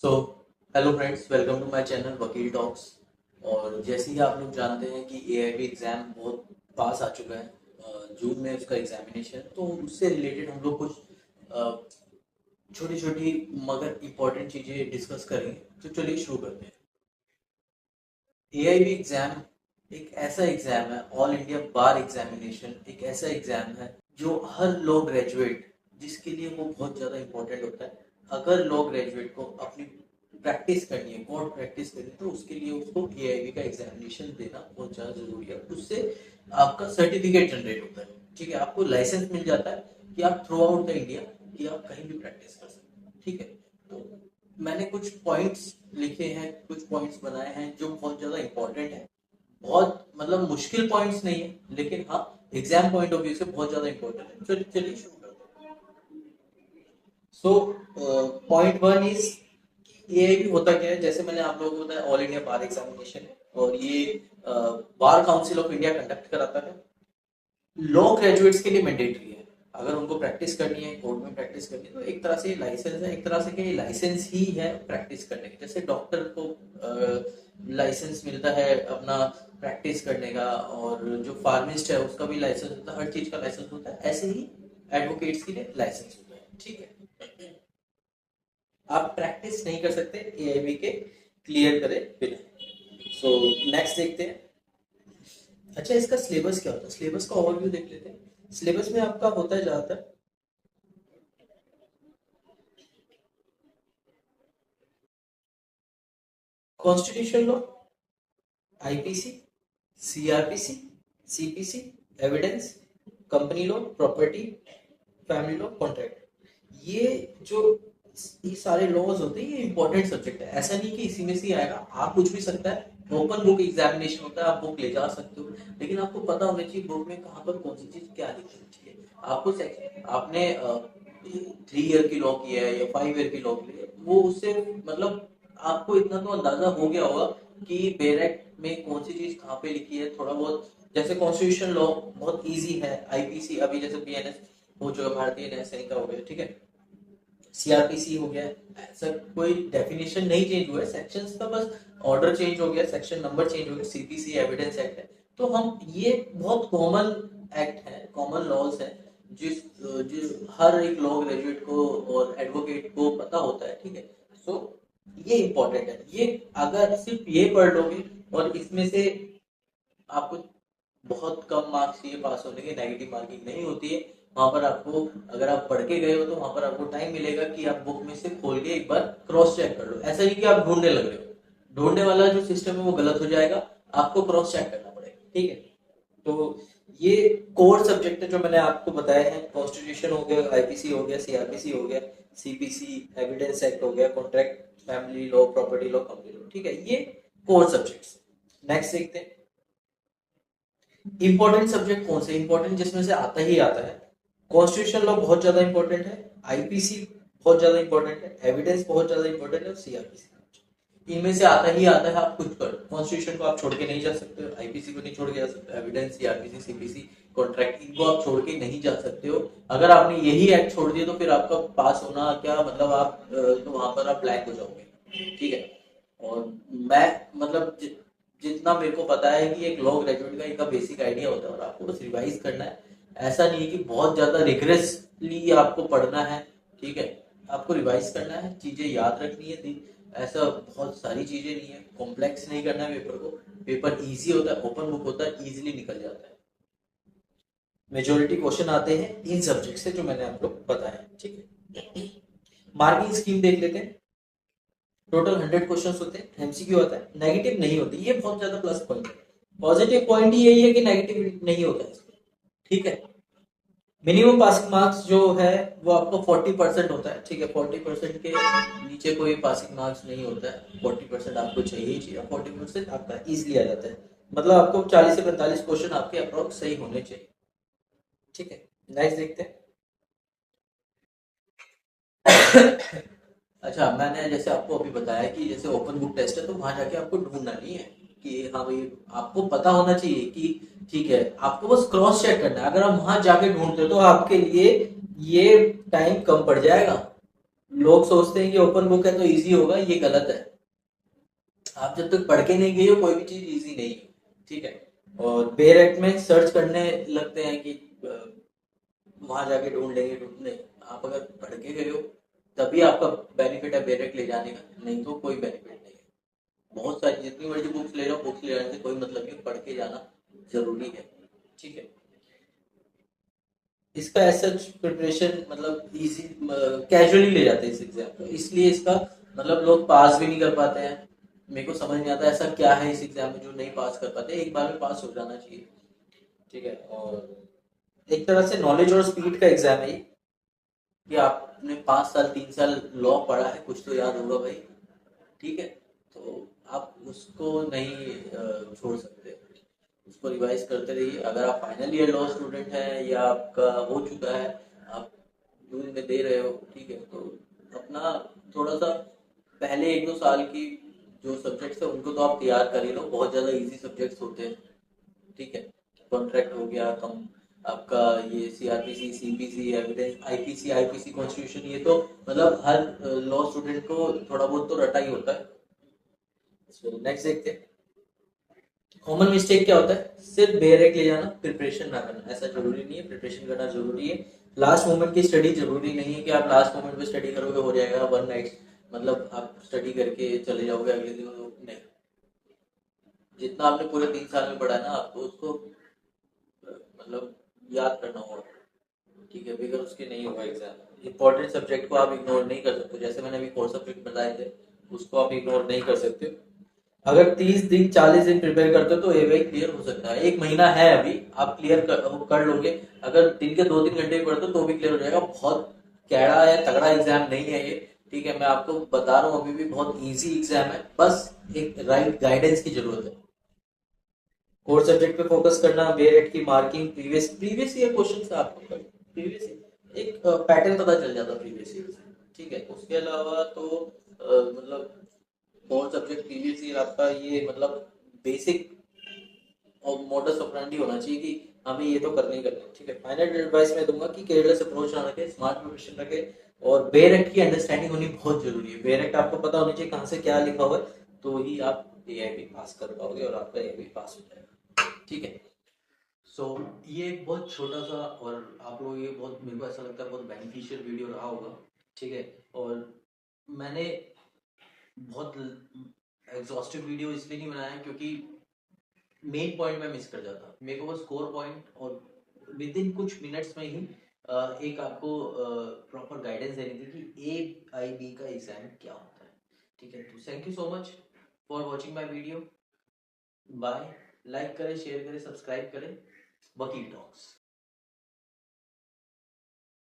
So hello friends, welcome to my channel Vakil talks. और जैसे ही आप लोग जानते हैं कि एआईबी एग्ज़ाम बहुत पास आ चुका है। जून में उसका एग्जामिनेशन है, तो उससे रिलेटेड हम लोग कुछ छोटी छोटी मगर इम्पोर्टेंट चीज़ें डिस्कस करेंगे। तो चलिए शुरू करते हैं। एआईबी एग्ज़ाम एक ऐसा एग्ज़ाम है, ऑल इंडिया बार एग्जामिनेशन एक ऐसा एग्ज़ाम है जो हर लॉ ग्रेजुएट जिसके लिए वो बहुत ज़्यादा इम्पोर्टेंट होता है। अगर लॉ ग्रेजुएट को अपनी प्रैक्टिस करनी है, कोर्ट प्रैक्टिस करनी है, तो उसके लिए उसको एआईबी का एग्जामिनेशन देना बहुत ज़्यादा ज़रूरी है। उससे आपका सर्टिफिकेट जनरेट होता है, ठीक है, आपको लाइसेंस मिल जाता है कि आप थ्रू आउट द इंडिया कि आप कहीं भी प्रैक्टिस कर सकते हैं, ठीक है। तो मैंने कुछ पॉइंट्स लिखे हैं, कुछ पॉइंट्स बनाए हैं जो बहुत ज़्यादा इंपॉर्टेंट है। बहुत मतलब मुश्किल पॉइंट्स नहीं है, लेकिन हाँ, एग्जाम पॉइंट ऑफ व्यू से बहुत ज़्यादा इंपॉर्टेंट है। चलिए शुरू करते हैं। So point one is AIB होता क्या है। जैसे मैंने आप लोगों को बताया, ऑल इंडिया बार एग्जामिनेशन है और ये bar council of India conduct कराता है। लॉ ग्रेजुएट्स के लिए मैंडेटरी है। अगर उनको प्रैक्टिस करनी है, कोर्ट में प्रैक्टिस करनी है, तो एक तरह से लाइसेंस है, एक तरह से क्या लाइसेंस ही है प्रैक्टिस करने के। जैसे डॉक्टर को लाइसेंस मिलता है अपना प्रैक्टिस करने का, और जो फार्मिस्ट है उसका भी लाइसेंस होता है, हर चीज का लाइसेंस होता है। ऐसे ही एडवोकेट्स के लिए लाइसेंस होता है, ठीक है। आप प्रैक्टिस नहीं कर सकते एआईबी के क्लियर करे बिना। सो नेक्स्ट देखते हैं। अच्छा, इसका सिलेबस क्या होता है, सिलेबस का ओवरव्यू देख लेते हैं। सिलेबस में आपका होता है ज्यादातर constitution law, IPC, CrPC, CPC, evidence, company law, property, family law, contract. ये जो ये सारे लॉज होते हैं, ये इंपॉर्टेंट सब्जेक्ट है। ऐसा नहीं कि इसी में से ही आएगा, आप कुछ भी सकता है। ओपन बुक एग्जामिनेशन होता है, आप बुक ले जा सकते हो, लेकिन आपको पता होना चाहिए बुक में कहाँ पर कौन सी चीज क्या लिखी है, ठीक है। आपको आपने 3 ईयर की लॉ की है या 5 ईयर की लॉ की है, वो उससे मतलब आपको इतना तो अंदाजा हो गया होगा कि बेरेक्ट में कौन सी चीज कहाँ पे लिखी है, थोड़ा बहुत। जैसे कॉन्स्टिट्यूशन लॉ बहुत इजी है, आईपीसी अभी जैसे बीएनएस हो चुका, भारतीय न्याय संहिता हो गया, ठीक है। सीआरपीसी हो गया, ऐसा कोई डेफिनेशन नहीं चेंज हुआ है, सेक्शंस का बस ऑर्डर चेंज हो गया, सेक्शन नंबर चेंज हो गया। सीपीसी एविडेंस एक्ट है। तो हम ये बहुत कॉमन एक्ट है, कॉमन लॉज है, जो हर एक लॉ ग्रेजुएट को और एडवोकेट को पता होता है, ठीक है। सो ये इंपॉर्टेंट है। ये अगर सिर्फ ये पढ़ लोगे और इसमें से आपको बहुत कम मार्क्स चाहिए पास होने के, नेगेटिव मार्किंग नहीं होती है। वहां पर आपको, अगर आप पढ़ के गए हो, तो वहां पर आपको टाइम मिलेगा कि आप बुक में से खोल के एक बार क्रॉस चेक कर लो। ऐसा नहीं कि आप ढूंढने लग रहे हो, ढूंढने वाला जो सिस्टम है वो गलत हो जाएगा, आपको क्रॉस चेक करना पड़ेगा, ठीक है। तो ये कोर सब्जेक्ट है जो मैंने आपको बताया है। कॉन्स्टिट्यूशन हो गया, आईपीसी हो गया, सीआरपीसी हो गया, सीपीसी, एविडेंस एक्ट हो गया, contract, family law, property law, company law, ठीक है। ये कोर सब्जेक्ट्स। नेक्स्ट देखते हैं, इंपॉर्टेंट सब्जेक्ट कौन से, इंपॉर्टेंट जिसमें से आता ही आता है। कॉन्स्टिट्यूशन लॉ बहुत ज्यादा इंपॉर्टेंट है, आईपीसी बहुत ज्यादा इंपॉर्टेंट है, एविडेंस बहुत ज्यादा इंपॉर्टेंट है, और सीआरपीसी। इनमें से आता ही आता है, आप कुछ कर, कॉन्स्टिट्यूशन को आप छोड़ के नहीं जा सकते, आईपीसी को नहीं छोड़ के जा सकते, एविडेंस, सीआरपीसी, सीपीसी, कॉन्ट्रैक्ट, इनको आप छोड़ के नहीं जा सकते हो। अगर आपने यही एक्ट छोड़ दिया तो फिर आपका पास होना क्या मतलब, आप तो वहां पर आप ब्लैंक हो जाओगे, ठीक है। और मैं मतलब जितना मेरे को पता है कि एक लॉ ग्रेजुएट का इनका बेसिक आइडिया होता है, और आपको बस रिवाइज करना है। ऐसा नहीं है कि बहुत ज्यादा रिग्रेसली आपको पढ़ना है, ठीक है। आपको रिवाइज करना है, चीजें याद रखनी है। ऐसा बहुत सारी चीजें नहीं है, कॉम्प्लेक्स नहीं करना है पेपर को। पेपर इजी होता है, ओपन बुक होता है, इजीली निकल जाता है। मेजोरिटी क्वेश्चन आते हैं इन सब्जेक्ट से जो मैंने आप लोग बताया, ठीक है। मार्किंग स्कीम देख लेते हैं। टोटल 100 क्वेश्चन होते हैं, एमसीक्यू आता है, नेगेटिव नहीं होती, ये बहुत ज्यादा प्लस पॉइंट है। पॉजिटिव पॉइंट ही यही है कि नेगेटिव नहीं होता है इसमें, ठीक है। मिनिमम पासिंग मार्क्स जो है वो आपको 40% होता है, ठीक है। 40% के नीचे कोई पासिंग मार्क्स नहीं होता है, 40% आपको चाहिए ही चाहिए, 40% आपका इजिली आ जाता है। मतलब आपको 40 से 45 क्वेश्चन आपके अप्रोक्स सही होने चाहिए, ठीक है। नेक्स्ट देखते हैं। अच्छा, मैंने जैसे आपको अभी बताया कि जैसे ओपन बुक टेस्ट है, तो वहां जाके आपको ढूंढना नहीं है कि हाँ भाई, आपको पता होना चाहिए कि ठीक है, आपको बस क्रॉस चेक करना है। अगर आप वहां जाके ढूंढते हो तो आपके लिए ये टाइम कम पड़ जाएगा, लोग सोचते हैं कि ओपन बुक है तो इजी होगा, ये गलत है। आप जब तक पढ़ के नहीं गए हो कोई भी चीज इजी नहीं है, ठीक है। और बेरेक्ट में सर्च करने लगते हैं कि वहां जाके ढूंढ लेंगे, ढूंढने। आप अगर पढ़ के गए हो तभी आपका बेनिफिट है बेरेक्ट ले जाने का, नहीं तो कोई बेनिफिट नहीं है। बहुत सारी जितनी बड़ी बुक्स ले लो, बुक्स ले जाने से कोई मतलब नहीं, पढ़ के जाना जरूरी है, ठीक है। इसका एज सच प्रिपरेशन मतलब इजी कैजुअली ले जाते हैं इस एग्जाम को, इसलिए इसका मतलब लोग पास भी नहीं कर पाते हैं। मेरे को समझ नहीं आता ऐसा क्या है इस एग्जाम में जो नहीं पास कर पाते, एक बार में पास हो जाना चाहिए, ठीक है। और एक तरह से नॉलेज और स्पीड का एग्जाम है ये, कि आपने 5 साल 3 साल लॉ पढ़ा है, कुछ तो याद होगा भाई, ठीक है। तो आप उसको नहीं छोड़ सकते, उसको रिवाइज करते रहिए। अगर आप फाइनल ईयर लॉ स्टूडेंट हैं या आपका हो चुका है, आप जून में दे रहे हो, ठीक है, तो अपना थोड़ा सा पहले 1-2 साल की जो सब्जेक्ट्स है उनको तो आप तैयार कर ही लो, बहुत ज़्यादा इजी सब्जेक्ट्स होते हैं, ठीक है। कॉन्ट्रैक्ट हो गया, कम आपका ये CrPC, CPC, evidence, IPC constitution, ये तो मतलब हर लॉ स्टूडेंट को थोड़ा बहुत तो रटा ही होता है। नेक्स्ट देखते हैं। कॉमन मिस्टेक क्या होता है, सिर्फ बेरेक ले जाना, प्रिपरेशन ना करना। ऐसा जरूरी नहीं है, प्रिपरेशन करना जरूरी है। लास्ट मोमेंट की स्टडी जरूरी नहीं है कि आप लास्ट मोमेंट पे स्टडी करोगे हो जाएगा वन नाइट, मतलब आप स्टडी करके चले जाओगे अगले दिन, तो नहीं। जितना आपने पूरे 3 साल में पढ़ा है ना, आपको उसको मतलब याद करना होगा, ठीक है, बिगर उसके नहीं होगा एग्जाम। इंपॉर्टेंट सब्जेक्ट को आप इग्नोर नहीं कर सकते, जैसे मैंने अभी 4 सब्जेक्ट बताए थे, उसको आप इग्नोर नहीं कर सकते। अगर 30 दिन 40 दिन प्रिपेयर करते हो तो ये भाई क्लियर हो सकता है, 1 महीना है अभी, आप क्लियर कर लोगे। अगर दिन के 2-3 घंटे भी पढ़ते हो तो भी क्लियर हो जाएगा। बहुत कैड़ा या तगड़ा एग्जाम नहीं है ये, ठीक है। मैं आपको बता रहा हूँ अभी भी बहुत इजी एग्जाम है, बस एक राइट गाइडेंस की जरूरत है। कोर सब्जेक्ट पे फोकस करना, बेरेट की marking, previous previous year question से आपको प्रीवियस एक पैटर्न पता चल जाता प्रीवियस ईयर से, ठीक है। उसके अलावा तो मतलब कोर सब्जेक्ट प्रीवियस ईयर आपका ये मतलब बेसिक और मोडस ऑपरेंडी होना चाहिए कि हमें ये तो करना ही करना है, ठीक है। फाइनल एडवाइस मैं दूंगा कि केयरलेस अप्रोच ना रखे, स्मार्ट प्रिपरेशन रखे, और बेरेक्ट की अंडरस्टैंडिंग होनी बहुत जरूरी है। बेरेक्ट आपको पता होनी चाहिए कहाँ से क्या लिखा हुआ है, तो ही आप एआईबी पास कर पाओगे और आपका एआईबी पास हो जाएगा, ठीक है। सो ये एक बहुत छोटा सा, और आप लोग ये बहुत, मेरे को ऐसा लगता है बहुत बेनिफिशियल वीडियो रहा होगा, ठीक है। और मैंने बहुत एग्जॉस्टिव वीडियो इसलिए नहीं बनाया क्योंकि मेन पॉइंट मैं मिस कर जाता, मेरे को बस कोर पॉइंट और विद इन कुछ मिनट्स में ही एक आपको प्रॉपर गाइडेंस देनी थी कि ए आई बी का एग्जाम क्या होता है, ठीक है। तो thank you so much for watching my video, bye. Like करें, शेयर करें, सब्सक्राइब करें। वकील टॉक्स।